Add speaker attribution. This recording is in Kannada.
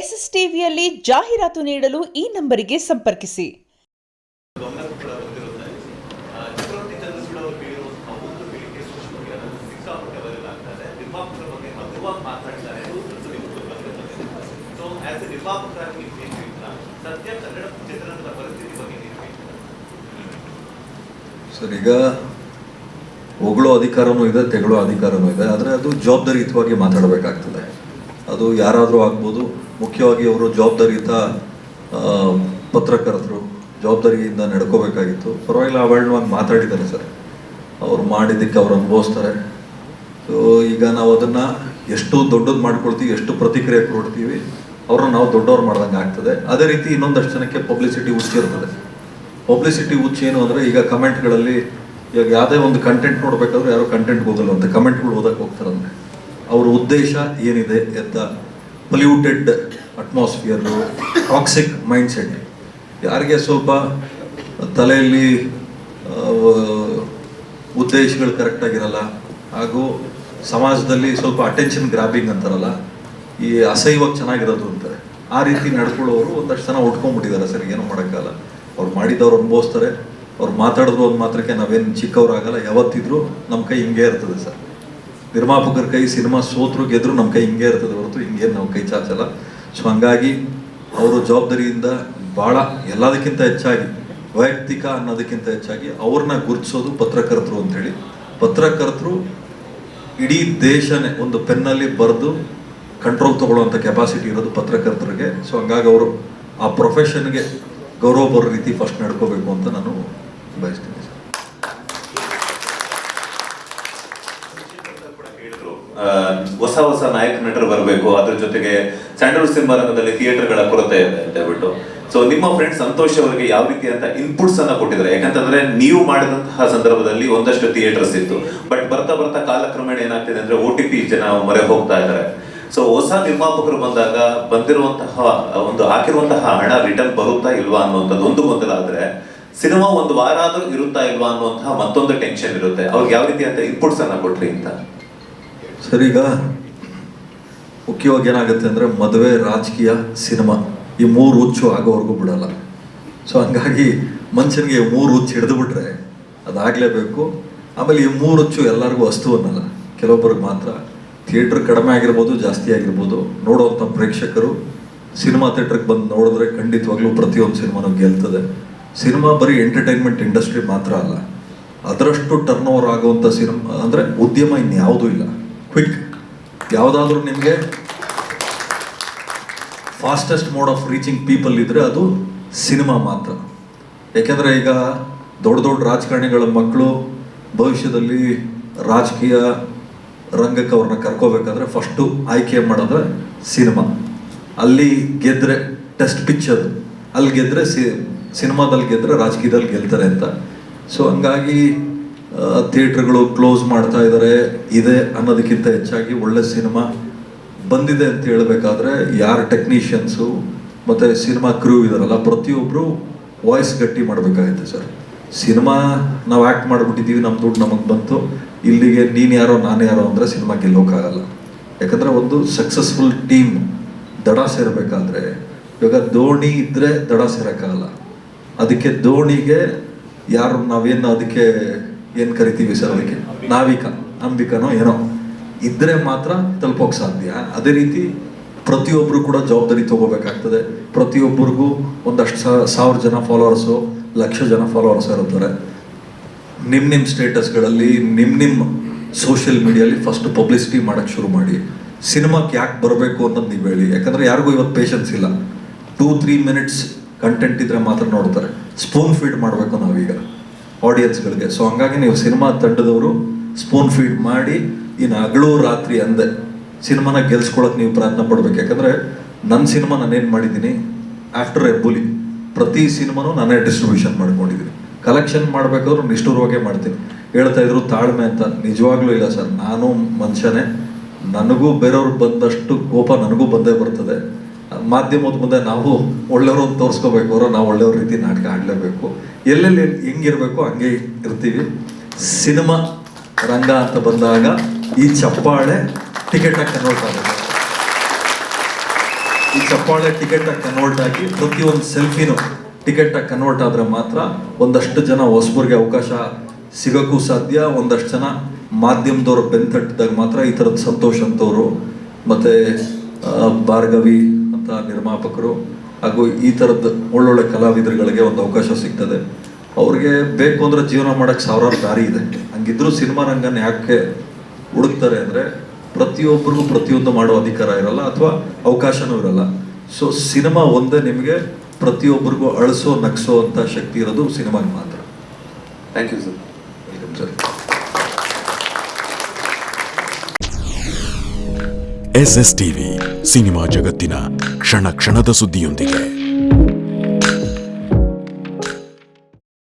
Speaker 1: ಎಸ್ಎಸ್ ಟಿವಿಯಲ್ಲಿ ಜಾಹೀರಾತು ನೀಡಲು ಈ ನಂಬರಿಗೆ ಸಂಪರ್ಕಿಸಿ.
Speaker 2: ಸರ್, ಈಗ ಹೊಗಳೋ ಅಧಿಕಾರನೂ ಇದೆ, ತೆಗಳೋ ಅಧಿಕಾರನೂ ಇದೆ. ಆದರೆ ಅದು ಜವಾಬ್ದಾರಿಯುತವಾಗಿ ಮಾತಾಡಬೇಕಾಗ್ತದೆ. ಅದು ಯಾರಾದರೂ ಆಗ್ಬೋದು. ಮುಖ್ಯವಾಗಿ ಅವರು ಜವಾಬ್ದಾರಿಯುತ ಪತ್ರಕರ್ತರು ಜವಾಬ್ದಾರಿಯಿಂದ ನಡ್ಕೋಬೇಕಾಗಿತ್ತು. ಪರವಾಗಿಲ್ಲ, ಅವೇಳವಾಗಿ ಮಾತಾಡಿದ್ದಾರೆ ಸರ್. ಅವ್ರು ಮಾಡಿದ್ದಕ್ಕೆ ಅವ್ರು ಅನುಭವಿಸ್ತಾರೆ. ಸೊ ಈಗ ನಾವು ಅದನ್ನು ಎಷ್ಟು ದೊಡ್ಡದು ಮಾಡ್ಕೊಳ್ತೀವಿ, ಎಷ್ಟು ಪ್ರತಿಕ್ರಿಯೆ ಕೊಡ್ತೀವಿ, ಅವ್ರನ್ನ ನಾವು ದೊಡ್ಡವ್ರು ಮಾಡ್ದಂಗೆ ಆಗ್ತದೆ. ಅದೇ ರೀತಿ ಇನ್ನೊಂದಷ್ಟು ಜನಕ್ಕೆ ಪಬ್ಲಿಸಿಟಿ ಹುಚ್ಚಿರ್ತದೆ. ಪಬ್ಲಿಸಿಟಿ ಹುಚ್ಚು ಏನು ಅಂದರೆ, ಈಗ ಕಮೆಂಟ್ಗಳಲ್ಲಿ ಇವಾಗ ಯಾವುದೇ ಒಂದು ಕಂಟೆಂಟ್ ನೋಡಬೇಕಾದ್ರೆ ಯಾರೋ ಕಂಟೆಂಟ್ಗೆ ಹೋಗಲ್ಲ ಅಂತ ಕಮೆಂಟ್ಗಳು ಓದಕ್ಕೆ ಹೋಗ್ತಾರಂತೆ. ಅವ್ರ ಉದ್ದೇಶ ಏನಿದೆ ಅಂತ ಪೊಲ್ಯೂಟೆಡ್ ಅಟ್ಮಾಸ್ಫಿಯರು, ಟಾಕ್ಸಿಕ್ ಮೈಂಡ್ಸೆಟ್. ಯಾರಿಗೆ ಸ್ವಲ್ಪ ತಲೆಯಲ್ಲಿ ಉದ್ದೇಶಗಳು ಕರೆಕ್ಟಾಗಿರಲ್ಲ, ಹಾಗೂ ಸಮಾಜದಲ್ಲಿ ಸ್ವಲ್ಪ ಅಟೆನ್ಷನ್ ಗ್ರಾಬಿಂಗ್ ಅಂತಾರಲ್ಲ, ಈ ಅಸಹ್ಯವಾಗಿ ಚೆನ್ನಾಗಿರೋದು ಅಂತಾರೆ. ಆ ರೀತಿ ನಡ್ಕೊಳ್ಳೋರು ಒಂದಷ್ಟು ಜನ ಉಟ್ಕೊಂಡ್ಬಿಟ್ಟಿದ್ದಾರೆ ಸರ್. ಏನೂ ಮಾಡೋಕ್ಕಲ್ಲ. ಅವ್ರು ಮಾಡಿದವ್ರು ಅನುಭವಿಸ್ತಾರೆ. ಅವ್ರು ಮಾತಾಡಿದ್ರು ಒಂದು ಮಾತ್ರಕ್ಕೆ ನಾವೇನು ಚಿಕ್ಕವರಾಗಲ್ಲ. ಯಾವತ್ತಿದ್ರು ನಮ್ಮ ಕೈ ಹಿಂಗೆ ಇರ್ತದೆ ಸರ್. ನಿರ್ಮಾಪಕರ ಕೈ ಸಿನಿಮಾ ಸೋತ್ರು ಗೆದ್ರು ನಮ್ಮ ಕೈ ಹಿಂಗೆ ಇರ್ತದೆ ಹೊರತು ಹಿಂಗೇನು ನಾವು ಕೈ ಚಾಚಲ್ಲ. ಸೊ ಹಂಗಾಗಿ ಅವರು ಜವಾಬ್ದಾರಿಯಿಂದ ಭಾಳ ಎಲ್ಲದಕ್ಕಿಂತ ಹೆಚ್ಚಾಗಿ ವೈಯಕ್ತಿಕ ಅನ್ನೋದಕ್ಕಿಂತ ಹೆಚ್ಚಾಗಿ ಅವ್ರನ್ನ ಗುರುತಿಸೋದು ಪತ್ರಕರ್ತರು ಅಂಥೇಳಿ. ಪತ್ರಕರ್ತರು ಇಡೀ ದೇಶನೇ ಒಂದು ಪೆನ್ನಲ್ಲಿ ಬರೆದು ಕಂಟ್ರೋಲ್ ತೊಗೊಳ್ಳೋವಂಥ ಕೆಪಾಸಿಟಿ ಇರೋದು ಪತ್ರಕರ್ತರಿಗೆ. ಸೊ ಹಂಗಾಗಿ ಅವರು ಆ ಪ್ರೊಫೆಷನ್ಗೆ ಗೌರವ ಬರೋ ರೀತಿ ಫಸ್ಟ್ ನಡ್ಕೋಬೇಕು ಅಂತ ನಾನು ಬಯಸ್ತೀನಿ.
Speaker 3: ಹೊಸ ಹೊಸ ನಾಯಕ ನಟರು ಬರಬೇಕು, ಅದ್ರ ಜೊತೆಗೆ ಸ್ಯಾಂಡಲ್ವುಡ್ ಸಿನಿಮಾ ರಂಗದಲ್ಲಿ ಥಿಯೇಟರ್ಗಳ ಕೊರತೆ ಇದೆ ಅಂತ ಹೇಳ್ಬಿಟ್ಟು. ಸೊ ನಿಮ್ಮ ಫ್ರೆಂಡ್ ಸಂತೋಷ್ ಅವರಿಗೆ ಯಾವ ರೀತಿ ಅಂತ ಇನ್ಪುಟ್ಸ್ ಅನ್ನ ಕೊಟ್ಟಿದ್ದಾರೆ? ಯಾಕಂತಂದ್ರೆ ನೀವು ಮಾಡಿದಂತಹ ಸಂದರ್ಭದಲ್ಲಿ ಒಂದಷ್ಟು ಥಿಯೇಟರ್ಸ್ ಇತ್ತು, ಬಟ್ ಬರ್ತಾ ಬರ್ತಾ ಕಾಲಕ್ರಮೇಣ ಏನಾಗ್ತಿದೆ ಅಂದ್ರೆ OTP ಜನ ಮೊರೆ ಹೋಗ್ತಾ ಇದ್ದಾರೆ. ಸೊ ಹೊಸ ನಿರ್ಮಾಪಕರು ಬಂದಾಗ ಬಂದಿರುವಂತಹ ಒಂದು ಹಾಕಿರುವಂತಹ ಹಣ ರಿಟರ್ನ್ ಬರುತ್ತಾ ಇಲ್ವಾ ಅನ್ನುವಂಥದ್ದು ಒಂದು ಗೊಂದಲ ಆದ್ರೆ, ಸಿನಿಮಾ ಒಂದು ವಾರ ಆದ್ರೂ ಇರುತ್ತಾ ಇಲ್ವಾ ಅನ್ನುವಂತಹ ಮತ್ತೊಂದು ಟೆನ್ಷನ್ ಇರುತ್ತೆ. ಅವ್ರಿಗೆ ಯಾವ ರೀತಿ ಅಂತ ಇನ್ಪುಟ್ಸ್ ಅನ್ನ ಕೊಟ್ರಿ ಅಂತ?
Speaker 2: ಸರ್, ಈಗ ಮುಖ್ಯವಾಗಿ ಏನಾಗುತ್ತೆ ಅಂದರೆ, ಮದುವೆ, ರಾಜಕೀಯ, ಸಿನಿಮಾ ಈ ಮೂರು ಹುಚ್ಚು ಆಗೋವರೆಗೂ ಬಿಡಲ್ಲ. ಸೊ ಹಂಗಾಗಿ ಮನುಷ್ಯನಿಗೆ ಮೂರು ಹುಚ್ಚು ಹಿಡಿದು ಬಿಟ್ರೆ ಅದಾಗಲೇಬೇಕು. ಆಮೇಲೆ ಈ ಮೂರು ಹುಚ್ಚು ಎಲ್ಲರಿಗೂ ವಸ್ತು ಅನ್ನಲ್ಲ, ಕೆಲವೊಬ್ಬರಿಗೆ ಮಾತ್ರ. ಥಿಯೇಟ್ರ್ ಕಡಿಮೆ ಆಗಿರ್ಬೋದು, ಜಾಸ್ತಿ ಆಗಿರ್ಬೋದು, ನೋಡುವಂಥ ಪ್ರೇಕ್ಷಕರು ಸಿನಿಮಾ ಥಿಯೇಟ್ರಿಗೆ ಬಂದು ನೋಡಿದ್ರೆ ಖಂಡಿತವಾಗ್ಲೂ ಪ್ರತಿಯೊಂದು ಸಿನಿಮಾನು ಗೆಲ್ತದೆ. ಸಿನಿಮಾ ಬರೀ ಎಂಟರ್ಟೈನ್ಮೆಂಟ್ ಇಂಡಸ್ಟ್ರಿ ಮಾತ್ರ ಅಲ್ಲ, ಅದರಷ್ಟು ಟರ್ನ್ ಓವರ್ ಆಗುವಂಥ ಸಿನಿಮಾ ಅಂದರೆ ಉದ್ಯಮ ಇನ್ಯಾವುದೂ ಇಲ್ಲ. ಕ್ವಿಕ್ ಯಾವುದಾದ್ರೂ ನಿಮಗೆ fastest mode of reaching people ಇದ್ದರೆ ಅದು ಸಿನಿಮಾ ಮಾತ್ರ. ಯಾಕೆಂದರೆ ಈಗ ದೊಡ್ಡ ದೊಡ್ಡ ರಾಜಕಾರಣಿಗಳ ಮಕ್ಕಳು ಭವಿಷ್ಯದಲ್ಲಿ ರಾಜಕೀಯ ರಂಗಕ್ಕೆ ಅವ್ರನ್ನ ಕರ್ಕೋಬೇಕಾದ್ರೆ ಫಸ್ಟು ಆಯ್ಕೆ ಮಾಡೋದ್ರೆ ಸಿನಿಮಾ. ಅಲ್ಲಿ ಗೆದ್ದರೆ ಟೆಸ್ಟ್ ಪಿಚ್ ಅದು, ಅಲ್ಲಿ ಗೆದ್ದರೆ ಸಿನಿಮಾದಲ್ಲಿ ಗೆದ್ದರೆ ರಾಜಕೀಯದಲ್ಲಿ ಗೆಲ್ತಾರೆ ಅಂತ. ಸೊ ಹಂಗಾಗಿ ಥಿಯೇಟ್ರ್ಗಳು ಕ್ಲೋಸ್ ಮಾಡ್ತಾ ಇದ್ದಾರೆ. ಇದೆ ಅನ್ನೋದಕ್ಕಿಂತ ಹೆಚ್ಚಾಗಿ ಒಳ್ಳೆ ಸಿನಿಮಾ ಬಂದಿದೆ ಅಂತ ಹೇಳಬೇಕಾದ್ರೆ ಯಾರು ಟೆಕ್ನಿಷಿಯನ್ಸು ಮತ್ತು ಸಿನಿಮಾ ಕ್ರೂ ಇದಾರಲ್ಲ, ಪ್ರತಿಯೊಬ್ಬರು ವಾಯ್ಸ್ ಗಟ್ಟಿ ಮಾಡಬೇಕಾಗುತ್ತೆ ಸರ್. ಸಿನಿಮಾ ನಾವು ಆ್ಯಕ್ಟ್ ಮಾಡಿಬಿಟ್ಟಿದ್ದೀವಿ, ನಮ್ಮ ದುಡ್ಡು ನಮಗೆ ಬಂತು, ಇಲ್ಲಿಗೆ ನೀನು ಯಾರೋ ನಾನು ಯಾರೋ ಅಂದರೆ ಸಿನಿಮಾ ಗೆಲ್ಲೋಕ್ಕಾಗಲ್ಲ. ಯಾಕಂದರೆ ಒಂದು ಸಕ್ಸಸ್ಫುಲ್ ಟೀಮ್ ದಡ ಸೇರಬೇಕಾದ್ರೆ, ಇವಾಗ ದೋಣಿ ಇದ್ದರೆ ದಡ ಸೇರೋಕ್ಕಾಗಲ್ಲ. ಅದಕ್ಕೆ ದೋಣಿಗೆ ಯಾರು ನಾವೇನು ಅದಕ್ಕೆ ಏನು ಕರಿತೀವಿ ಸರ್, ಅದಕ್ಕೆ ಅಂಬಿಕನೋ ಏನೋ ಇದ್ದರೆ ಮಾತ್ರ ತಲುಪೋಕೆ ಸಾಧ್ಯ. ಅದೇ ರೀತಿ ಪ್ರತಿಯೊಬ್ಬರು ಕೂಡ ಜವಾಬ್ದಾರಿ ತಗೋಬೇಕಾಗ್ತದೆ. ಪ್ರತಿಯೊಬ್ಬರಿಗೂ ಒಂದಷ್ಟು 1000 ಜನ ಫಾಲೋವರ್ಸು, 1,00,000 ಜನ ಫಾಲೋವರ್ಸ್ ಇರ್ತಾರೆ. ನಿಮ್ಮ ಸ್ಟೇಟಸ್ಗಳಲ್ಲಿ, ನಿಮ್ಮ ಸೋಷಿಯಲ್ ಮೀಡಿಯಲ್ಲಿ ಫಸ್ಟ್ ಪಬ್ಲಿಸಿಟಿ ಮಾಡೋಕ್ಕೆ ಶುರು ಮಾಡಿ. ಸಿನಿಮಾಕ್ಕೆ ಯಾಕೆ ಬರಬೇಕು ಅನ್ನೋದು ನೀವು ಹೇಳಿ. ಯಾಕಂದರೆ ಯಾರಿಗೂ ಇವತ್ತು ಪೇಷನ್ಸ್ ಇಲ್ಲ. 2-3 ಮಿನಿಟ್ಸ್ ಕಂಟೆಂಟ್ ಇದ್ದರೆ ಮಾತ್ರ ನೋಡ್ತಾರೆ. ಸ್ಪೂನ್ ಫೀಡ್ ಮಾಡಬೇಕು ನಾವೀಗ ಆಡಿಯನ್ಸ್ಗಳಿಗೆ. ಸೊ ಹಂಗಾಗಿ ನೀವು ಸಿನಿಮಾ ತಂಡದವರು ಸ್ಪೂನ್ ಫೀಡ್ ಮಾಡಿ ಇನ್ನು ಹಗಲು ರಾತ್ರಿ ಅಂದೆ ಸಿನಿಮಾನ ಗೆಲ್ಸ್ಕೊಳಕ್ಕೆ ನೀವು ಪ್ರಯತ್ನ ಪಡ್ಬೇಕು. ಯಾಕಂದರೆ ನನ್ನ ಸಿನಿಮಾ ನಾನೇನು ಮಾಡಿದ್ದೀನಿ, ಆಫ್ಟರ್ ಹೆಬ್ಬುಲಿ ಪ್ರತಿ ಸಿನಿಮಾನೂ ನಾನೇ ಡಿಸ್ಟ್ರಿಬ್ಯೂಷನ್ ಮಾಡ್ಕೊಂಡಿದ್ದೀನಿ. ಕಲೆಕ್ಷನ್ ಮಾಡಬೇಕಾದ್ರೂ ನಿಷ್ಠುರವಾಗೇ ಮಾಡ್ತೀನಿ. ಹೇಳ್ತಾ ಇದ್ರು ತಾಳ್ಮೆ ಅಂತ, ನಿಜವಾಗ್ಲೂ ಇಲ್ಲ ಸರ್. ನಾನು ಮನುಷ್ಯನೇ, ನನಗೂ ಬೇರೆಯವ್ರಿಗೆ ಬಂದಷ್ಟು ಕೋಪ ನನಗೂ ಬಂದೇ ಬರ್ತದೆ. ಮಾಧ್ಯಮದ ಮುಂದೆ ನಾವು ಒಳ್ಳೆಯವರು ಅಂತ ತೋರಿಸ್ಕೋಬೇಕು, ಅವರ ನಾವು ಒಳ್ಳೆಯವ್ರ ರೀತಿ ನಾಟಕ ಆಡಲೇಬೇಕು. ಎಲ್ಲೆಲ್ಲಿ ಹೆಂಗಿರಬೇಕು ಹಂಗೆ ಇರ್ತೀವಿ. ಸಿನಿಮಾ ರಂಗ ಅಂತ ಬಂದಾಗ ಈ ಚಪ್ಪಾಳೆ ಟಿಕೆಟ್ ಹಾಕಿ ನೋಡ್ತಾರೆ. ಈ ಚಪ್ಪಾಳೆ ಟಿಕೆಟಾಗಿ ಕನ್ವರ್ಟ್ ಆಗಿ ಪ್ರತಿಯೊಂದು ಸೆಲ್ಫಿನೂ ಟಿಕೆಟಾಗಿ ಕನ್ವರ್ಟ್ ಆದರೆ ಮಾತ್ರ ಒಂದಷ್ಟು ಜನ ಹೊಸಬರಿಗೆ ಅವಕಾಶ ಸಿಗೋಕ್ಕೂ ಸಾಧ್ಯ. ಒಂದಷ್ಟು ಜನ ಮಾಧ್ಯಮದವ್ರು ಬೆಂತಟ್ಟಿದಾಗ ಮಾತ್ರ ಈ ಥರದ ಸಂತೋಷ್ ಅಂತವರು ಮತ್ತು ಭಾರ್ಗವಿ ಅಂತ ನಿರ್ಮಾಪಕರು ಹಾಗೂ ಈ ಥರದ ಒಳ್ಳೊಳ್ಳೆ ಕಲಾವಿದರುಗಳಿಗೆ ಒಂದು ಅವಕಾಶ ಸಿಗ್ತದೆ. ಅವ್ರಿಗೆ ಬೇಕು ಅಂದರೆ ಜೀವನ ಮಾಡೋಕ್ಕೆ ಸಾವಿರಾರು ದಾರಿ ಇದೆ. ಹಂಗಿದ್ರೂ ಸಿನಿಮಾ ರಂಗನ ಯಾಕೆ ಹುಡುಕ್ತಾರೆ ಅಂದರೆ ಪ್ರತಿಯೊಬ್ಬರಿಗೂ ಪ್ರತಿಯೊಂದು ಮಾಡೋ ಅಧಿಕಾರ ಇರಲ್ಲ ಅಥವಾ ಅವಕಾಶನೂ ಇರಲ್ಲ. ಸೊ ಸಿನಿಮಾ ಒಂದೇ ನಿಮಗೆ ಪ್ರತಿಯೊಬ್ಬರಿಗೂ ಅಳಿಸೋ ನಗಿಸೋ ಅಂತ ಶಕ್ತಿ ಇರೋದು ಸಿನಿಮಾಗೆ ಮಾತ್ರ.
Speaker 3: Thank you sir.
Speaker 2: Welcome sir.
Speaker 4: SS TV ಸಿನಿಮಾ ಜಗತ್ತಿನ ಕ್ಷಣ ಕ್ಷಣದ ಸುದ್ದಿಯೊಂದಿಗೆ.